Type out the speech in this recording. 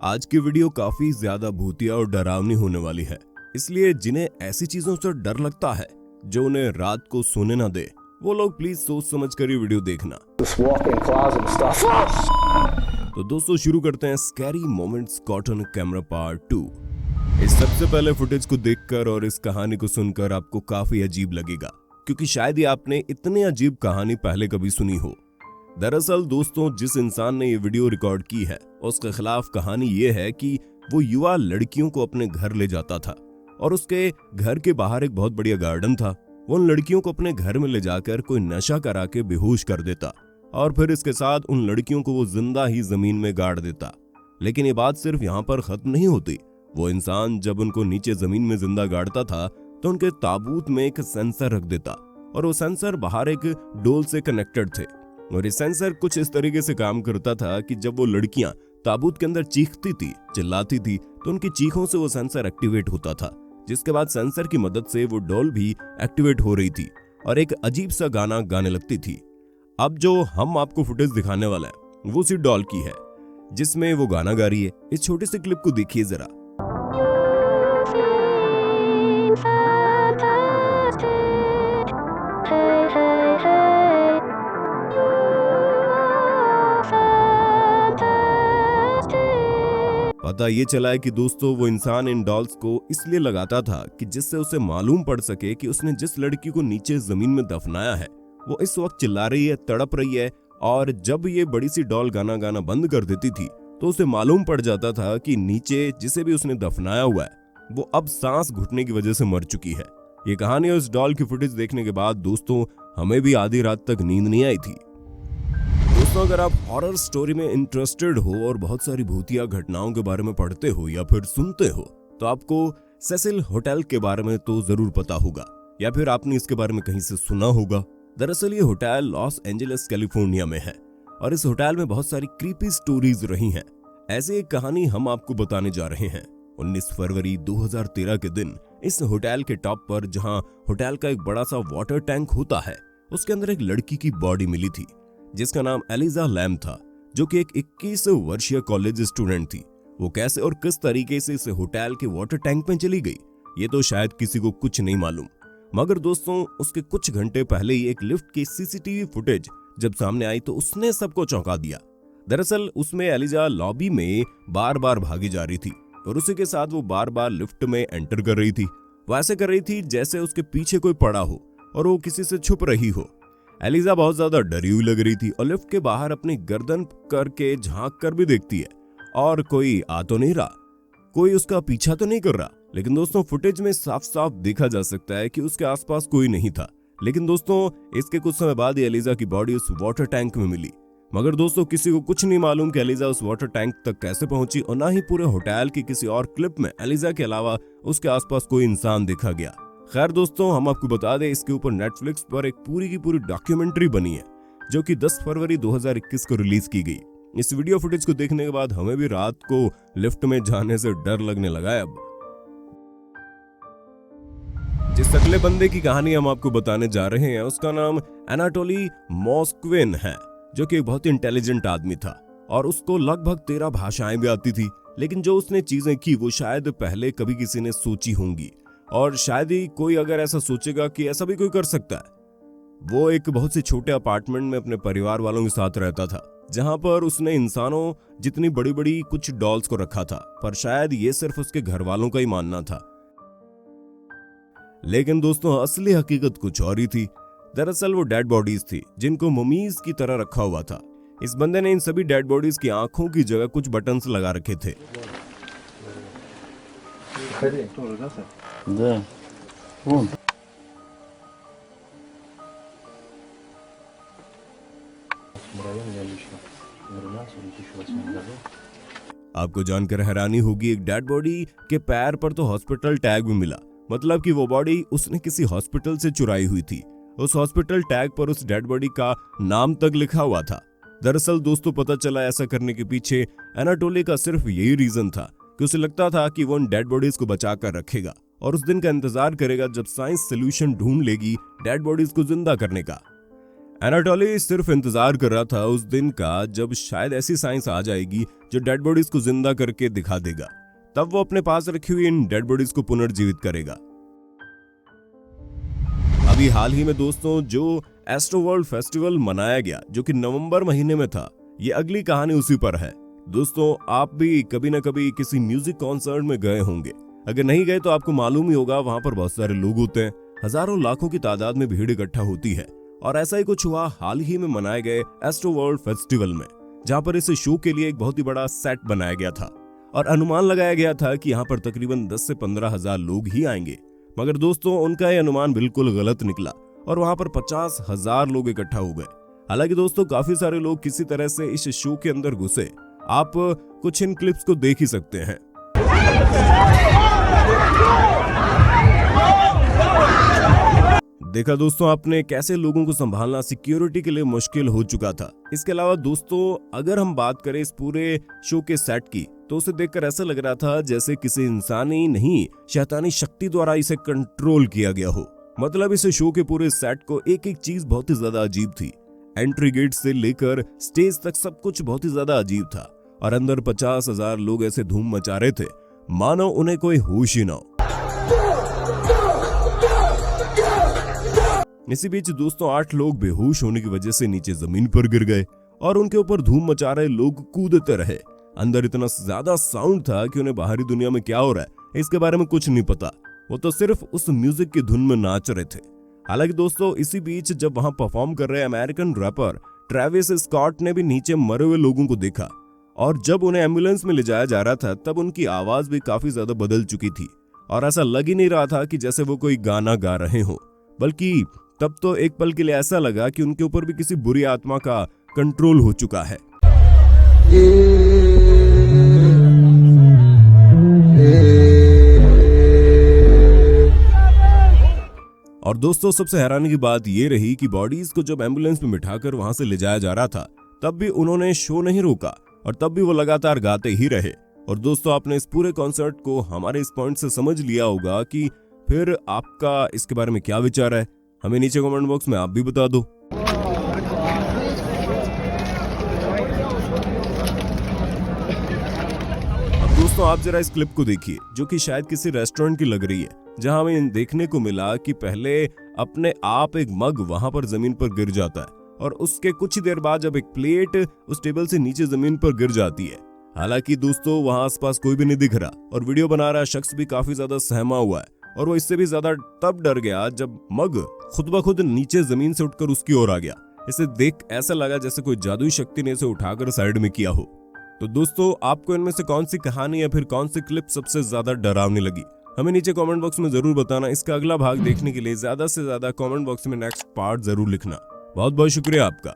आज की वीडियो काफी ज्यादा भूतिया और डरावनी होने वाली है, इसलिए जिन्हें ऐसी चीजों से डर लगता है जो उन्हें रात को सोने ना दे, वो लोग प्लीज सोच समझ कर ये वीडियो देखना। तो दोस्तों शुरू करते हैं scary moments caught on camera part 2। इस सबसे पहले फुटेज को देखकर और इस कहानी को सुनकर आपको काफी अजीब लगेगा, क्योंकि शायद ही आपने इतनी अजीब कहानी पहले कभी सुनी हो। दरअसल दोस्तों, जिस इंसान ने ये वीडियो रिकॉर्ड की है उसके खिलाफ कहानी ये है कि वो युवा लड़कियों को अपने घर ले जाता था और उसके घर के बाहर एक बहुत बढ़िया गार्डन था। वो उन लड़कियों को अपने घर में ले जाकर कोई नशा करा के बेहोश कर देता और फिर इसके साथ उन लड़कियों को वो जिंदा ही जमीन में गाड़ देता। लेकिन ये बात सिर्फ यहाँ पर खत्म नहीं होती। वो इंसान जब उनको नीचे जमीन में जिंदा गाड़ता था तो उनके ताबूत में एक सेंसर रख देता और वो सेंसर बाहर एक डोल से कनेक्टेड थे और ये सेंसर कुछ इस तरीके से काम करता था कि जब वो लड़कियां ताबूत के अंदर चीखती थी, चिल्लाती थी, तो उनकी चीखों से वो सेंसर एक्टिवेट होता था, जिसके बाद सेंसर की मदद से वो डॉल भी एक्टिवेट हो रही थी और एक अजीब सा गाना गाने लगती थी। अब जो हम आपको फुटेज दिखाने वाला है वो उसी डॉल की है जिसमें वो गाना गा रही है। इस छोटे से क्लिप को देखिए जरा। पता ये चला है कि दोस्तों वो इंसान इन डॉल्स को इसलिए लगाता था कि जिससे उसे मालूम पड़ सके कि उसने जिस लड़की को नीचे जमीन में दफनाया है वो इस वक्त चिल्ला रही है, तड़प रही है, और जब ये बड़ी सी डॉल गाना गाना बंद कर देती थी तो उसे मालूम पड़ जाता था कि नीचे जिसे भी उसने दफनाया हुआ है वो अब सांस घुटने की वजह से मर चुकी है। ये कहानी और इस डॉल की फुटेज देखने के बाद दोस्तों हमें भी आधी रात तक नींद नहीं आई थी। दोस्तों अगर आप हॉरर स्टोरी में इंटरेस्टेड हो और बहुत सारी भूतिया घटनाओं के बारे में पढ़ते हो या फिर सुनते हो तो आपको सेसिल होटल के बारे में तो जरूर पता होगा या फिर आपने इसके बारे में कहीं से सुना होगा। दरअसल ये होटल लॉस एंजलिस कैलिफोर्निया में है और इस होटल में बहुत सारी क्रीपी स्टोरीज रही हैं। ऐसी एक कहानी हम आपको बताने जा रहे हैं। 19 फरवरी 2013 के दिन इस होटल के टॉप पर, जहां होटल का एक बड़ा सा वाटर टैंक होता है, उसके अंदर एक लड़की की बॉडी मिली थी जिसका नाम एलिजा लैम था, जो कि एक 21 वर्षीय कॉलेज स्टूडेंट थी। वो कैसे और किस तरीके से इस होटल के वाटर टैंक में चली गई ये तो शायद किसी को कुछ नहीं मालूम, मगर दोस्तों उसके कुछ घंटे पहले ही एक लिफ्ट की सीसीटीवी फुटेज जब सामने आई तो उसने सबको चौंका दिया। दरअसल उसमें एलिजा लॉबी में बार बार भागी जा रही थी और उसी के साथ वो बार बार लिफ्ट में एंटर कर रही थी। वो ऐसे कर रही थी जैसे उसके पीछे कोई पड़ा हो और वो किसी से छुप रही हो। एलिजा बहुत ज्यादा डरी हुई लग रही थी और लिफ्ट के बाहर अपनी गर्दन करके झांक कर भी देखती है और कोई आ तो नहीं रहा, कोई उसका पीछा तो नहीं कर रहा। लेकिन दोस्तों फुटेज में साफ साफ देखा जा सकता है कि उसके आसपास कोई नहीं था। लेकिन दोस्तों इसके कुछ समय बाद ही एलिजा की बॉडी उस वाटर टैंक में मिली, मगर दोस्तों किसी को कुछ नहीं मालूम कि एलिजा उस वाटर टैंक तक कैसे पहुंची और ना ही पूरे होटल की किसी और क्लिप में एलिजा के अलावा उसके आसपास कोई इंसान देखा गया। खैर दोस्तों हम आपको बता दें इसके ऊपर नेटफ्लिक्स पर एक पूरी की पूरी डॉक्यूमेंट्री बनी है जो कि 10 फरवरी 2021 को रिलीज की गई। इस वीडियो फुटेज को देखने के बाद हमें भी रात को लिफ्ट में जाने से डर लगने लगा है। अब जिस अगले बंदे की कहानी हम आपको बताने जा रहे हैं उसका नाम एनाटोली मोस्क्विन है, जो कि एक बहुत ही इंटेलिजेंट आदमी था और उसको लगभग 13 भाषाएं भी आती थी। लेकिन जो उसने चीजें की वो शायद पहले कभी किसी ने सोची होंगी और शायद ही कोई अगर ऐसा सोचेगा कि ऐसा भी कोई कर सकता है। वो एक बहुत से छोटे अपार्टमेंट में अपने परिवार वालों के साथ रहता था, जहां पर उसने इंसानों जितनी बड़ी बड़ी कुछ डॉल्स को रखा था, पर शायद ये सिर्फ उसके घर वालों का ही मानना था। लेकिन दोस्तों असली हकीकत कुछ और ही थी। दरअसल वो डेड बॉडीज थी जिनको ममीज की तरह रखा हुआ था। इस बंदे ने इन सभी डेड बॉडीज की आंखों की जगह कुछ बटन्स लगा रखे थे। Да. Вон. आपको जानकर हैरानी होगी, एक डेड बॉडी के पैर पर तो हॉस्पिटल टैग भी मिला, मतलब कि वो बॉडी उसने किसी हॉस्पिटल से चुराई हुई थी। उस हॉस्पिटल टैग पर उस डेड बॉडी का नाम तक लिखा हुआ था। दरअसल दोस्तों पता चला ऐसा करने के पीछे एनाटोली का सिर्फ यही रीजन था कि उसे लगता था कि वो उन डेड बॉडीज को बचा कर रखेगा और उस दिन का इंतजार करेगा जब साइंस सोल्यूशन ढूंढ लेगी डेड बॉडीज को जिंदा करने का। एनाटोली सिर्फ इंतजार कर रहा था उस दिन का जब शायद ऐसी साइंस आ जाएगी जो डेड बॉडीज को जिंदा करके दिखा देगा। तब वो अपने पास रखी हुई इन डेड बॉडीज को पुनर्जीवित करेगा। अभी हाल ही में दोस्तों जो एस्ट्रोवर्ल्ड फेस्टिवल मनाया गया जो कि नवंबर महीने में था, ये अगली कहानी उसी पर है। दोस्तों आप भी कभी ना कभी किसी म्यूजिक कॉन्सर्ट में गए होंगे। अगर नहीं गए तो आपको मालूम ही होगा, वहां पर बहुत सारे लोग होते हैं, हजारों लाखों की तादाद में भीड़ इकट्ठा होती है। और ऐसा ही कुछ हुआ हाल ही में मनाए गए एस्ट्रोवर्ल्ड फेस्टिवल में, जहां पर इस शो के लिए एक बहुत ही बड़ा सेट बनाया गया था और अनुमान लगाया गया था कि यहाँ पर तकरीबन 10 से 15 हजार लोग ही आएंगे। मगर दोस्तों उनका यह अनुमान बिल्कुल गलत निकला और वहां पर 50,000 लोग इकट्ठा हो गए। हालांकि दोस्तों काफी सारे लोग किसी तरह से इस शो के अंदर घुसे। आप कुछ इन क्लिप्स को देख ही सकते हैं। देखा दोस्तों आपने कैसे लोगों को संभालना सिक्योरिटी के लिए मुश्किल हो चुका था। इसके अलावा दोस्तों अगर हम बात करें इस पूरे शो के सेट की, तो उसे देखकर ऐसा लग रहा था जैसे किसी इंसानी नहीं शैतानी शक्ति द्वारा इसे कंट्रोल किया गया हो। मतलब इस शो के पूरे सेट को एक एक चीज बहुत ही ज्यादा अजीब थी। एंट्री गेट से लेकर स्टेज तक सब कुछ बहुत ही ज्यादा अजीब था और अंदर 50,000 लोग ऐसे धूम मचा रहे थे मानो उन्हें कोई होश ही ना हो। इसी बीच दोस्तों 8 लोग बेहोश होने की वजह से नीचे जमीन पर गिर गए और उनके ऊपर धूम मचा रहे लोग कूदते रहे। अंदर इतना ज्यादा साउंड था कि उन्हें बाहरी दुनिया में क्या हो रहा है इसके बारे में कुछ नहीं पता। वो तो सिर्फ उस म्यूजिक की धुन में नाच रहे थे। हालांकि दोस्तों इसी बीच जब वहां परफॉर्म कर रहे अमेरिकन रैपर ट्रेविस स्कॉट ने भी नीचे मरे हुए लोगों को देखा और जब उन्हें एम्बुलेंस में ले जाया जा रहा था तब उनकी आवाज भी काफी ज्यादा बदल चुकी थी और ऐसा लग ही नहीं रहा था कि जैसे वो कोई गाना गा रहे हो, बल्कि तब तो एक पल के लिए ऐसा लगा कि उनके ऊपर भी किसी बुरी आत्मा का कंट्रोल हो चुका है। और दोस्तों सबसे हैरानी की बात यह रही कि बॉडीज को जब एम्बुलेंस में बिठाकर वहां से ले जाया जा रहा था तब भी उन्होंने शो नहीं रोका और तब भी वो लगातार गाते ही रहे। और दोस्तों आपने इस पूरे कॉन्सर्ट को हमारे इस पॉइंट से समझ लिया होगा कि फिर आपका इसके बारे में क्या विचार है, हमें नीचे कमेंट बॉक्स में आप भी बता दो। अब दोस्तों आप जरा इस क्लिप को देखिए जो कि शायद किसी रेस्टोरेंट की लग रही है, जहां हमें देखने को मिला कि पहले अपने आप एक मग वहां पर जमीन पर गिर जाता है और उसके कुछ ही देर बाद जब एक प्लेट उस टेबल से नीचे जमीन पर गिर जाती है। हालांकि दोस्तों वहां आसपास कोई भी नहीं दिख रहा और वीडियो बना रहा शख्स भी काफी ज्यादा सहमा हुआ है और वो इससे भी ज्यादा तब डर गया जब मग खुद ब खुद नीचे जमीन से उठकर उसकी ओर आ गया। इसे देख ऐसा लगा जैसे कोई जादुई शक्ति ने इसे उठाकर साइड में किया हो। तो दोस्तों आपको इनमें से कौन सी कहानी या फिर कौन सी क्लिप सबसे ज्यादा डरावनी लगी, हमें नीचे कमेंट बॉक्स में जरूर बताना। इसका अगला भाग देखने के लिए ज्यादा से ज्यादा कमेंट बॉक्स में नेक्स्ट पार्ट जरूर लिखना। बहुत बहुत शुक्रिया आपका।